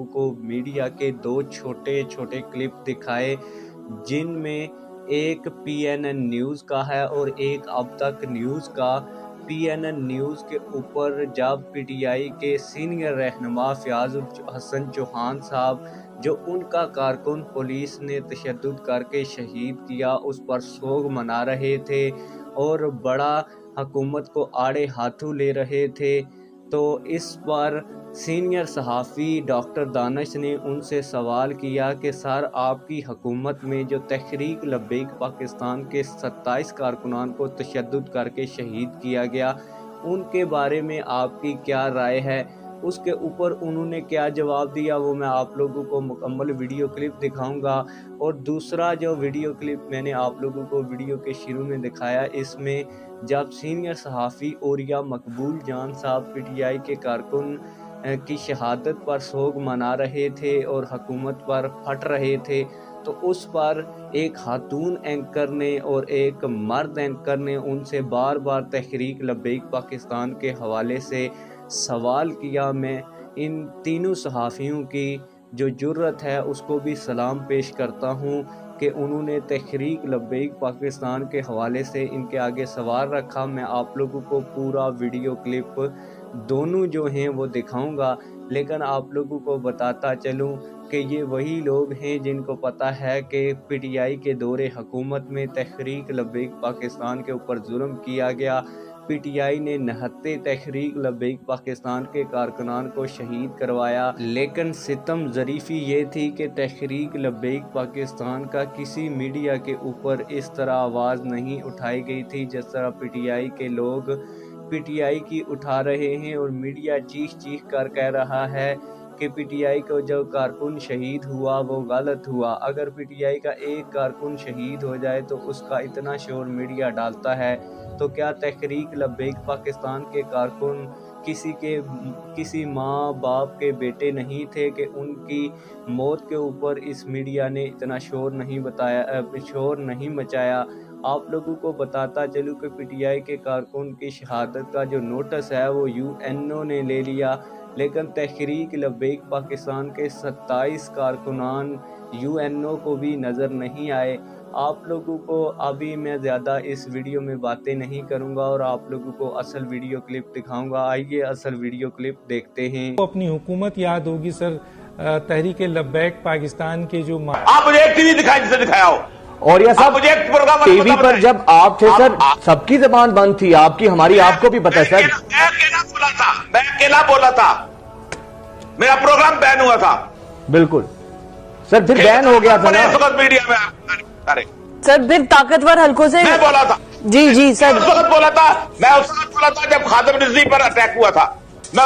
को मीडिया के दो छोटे छोटे क्लिप दिखाए, जिनमें एक पीएनएन न्यूज़ का है और एक अब तक न्यूज़ का। पीएनएन न्यूज़ के ऊपर जब पीटीआई के सीनियर रहनुमा फयाज हसन चौहान साहब, जो उनका कारकुन पुलिस ने तशद्दुद करके शहीद किया, उस पर सोग मना रहे थे और बड़ा हुकूमत को आड़े हाथों ले रहे थे, तो इस पर सीनियर सहाफ़ी डॉक्टर दानिश ने उनसे सवाल किया कि सर, आपकी हुकूमत में जो तहरीक लब्बैक पाकिस्तान के 27 कारकुनान को तशद्दुद करके शहीद किया गया, उनके बारे में आपकी क्या राय है। उसके ऊपर उन्होंने क्या जवाब दिया वो मैं आप लोगों को मुकम्मल वीडियो क्लिप दिखाऊंगा। और दूसरा जो वीडियो क्लिप मैंने आप लोगों को वीडियो के शुरू में दिखाया, इसमें जब सीनियर सहाफ़ी औरिया मकबूल जान साहब पीटीआई के कारकुन की शहादत पर सोग मना रहे थे और हुकूमत पर फट रहे थे, तो उस पर एक खातून एंकर ने और एक मर्द एंकर ने उनसे बार बार तहरीक लब्बैक पाकिस्तान के हवाले से सवाल किया। मैं इन तीनों सहाफ़ियों की जो जुर्रत है उसको भी सलाम पेश करता हूँ कि उन्होंने तहरीक लब्बैक पाकिस्तान के हवाले से इनके आगे सवाल रखा। मैं आप लोगों को पूरा वीडियो क्लिप दोनों जो हैं वो दिखाऊंगा, लेकिन आप लोगों को बताता चलूं कि ये वही लोग हैं जिनको पता है कि पीटीआई के दौरे हुकूमत में तहरीक लब्बैक पाकिस्तान के ऊपर जुल्म किया गया। पीटीआई ने 69 तहरीक लब्बैक पाकिस्तान के कारकुनान को शहीद करवाया, लेकिन सितम ज़रीफ़ी ये थी कि तहरीक लब्बैक पाकिस्तान का किसी मीडिया के ऊपर इस तरह आवाज़ नहीं उठाई गई थी जिस तरह पीटीआई के लोग पीटीआई की उठा रहे हैं। और मीडिया चीख चीख कर कह रहा है कि पीटीआई को जो कारकुन शहीद हुआ वो गलत हुआ। अगर पीटीआई का एक कारकुन शहीद हो जाए तो उसका इतना शोर मीडिया डालता है, तो क्या तहरीक लब्बैक पाकिस्तान के कारकुन किसी माँ बाप के बेटे नहीं थे कि उनकी मौत के ऊपर इस मीडिया ने इतना शोर नहीं मचाया। आप लोगों को बताता चलूँ कि पीटीआई के कारकुन की शहादत का जो नोटिस है वो यूएनओ ने ले लिया, लेकिन तहरीक लब्बैक पाकिस्तान के 27 कारकुनान यूएनओ को भी नज़र नहीं आए। आप लोगों को अभी मैं ज़्यादा इस वीडियो में बातें नहीं करूंगा और आप लोगों को असल वीडियो क्लिप दिखाऊंगा। आइए असल वीडियो क्लिप देखते हैं। तो अपनी हुकूमत याद होगी सर, तहरीक लब्बैक पाकिस्तान के जो आप मुझे एक टीवी दिखाई जिसे दिखाया हो। और ये सब मुझे एक प्रोग्राम टीवी पर जब आप थे सर, सबकी जबान बंद थी, आपकी हमारी आपको भी पता है सर। मैं अकेला बोला था, मेरा प्रोग्राम बैन हुआ था। बिल्कुल सर, फिर बैन हो गया था ना इस वक्त मीडिया में। सर फिर ताकतवर हलकों से मैं बोला था। जी सर, मैं उस वक्त बोला था जब खादिम रिजवी पर अटैक हुआ था। मैं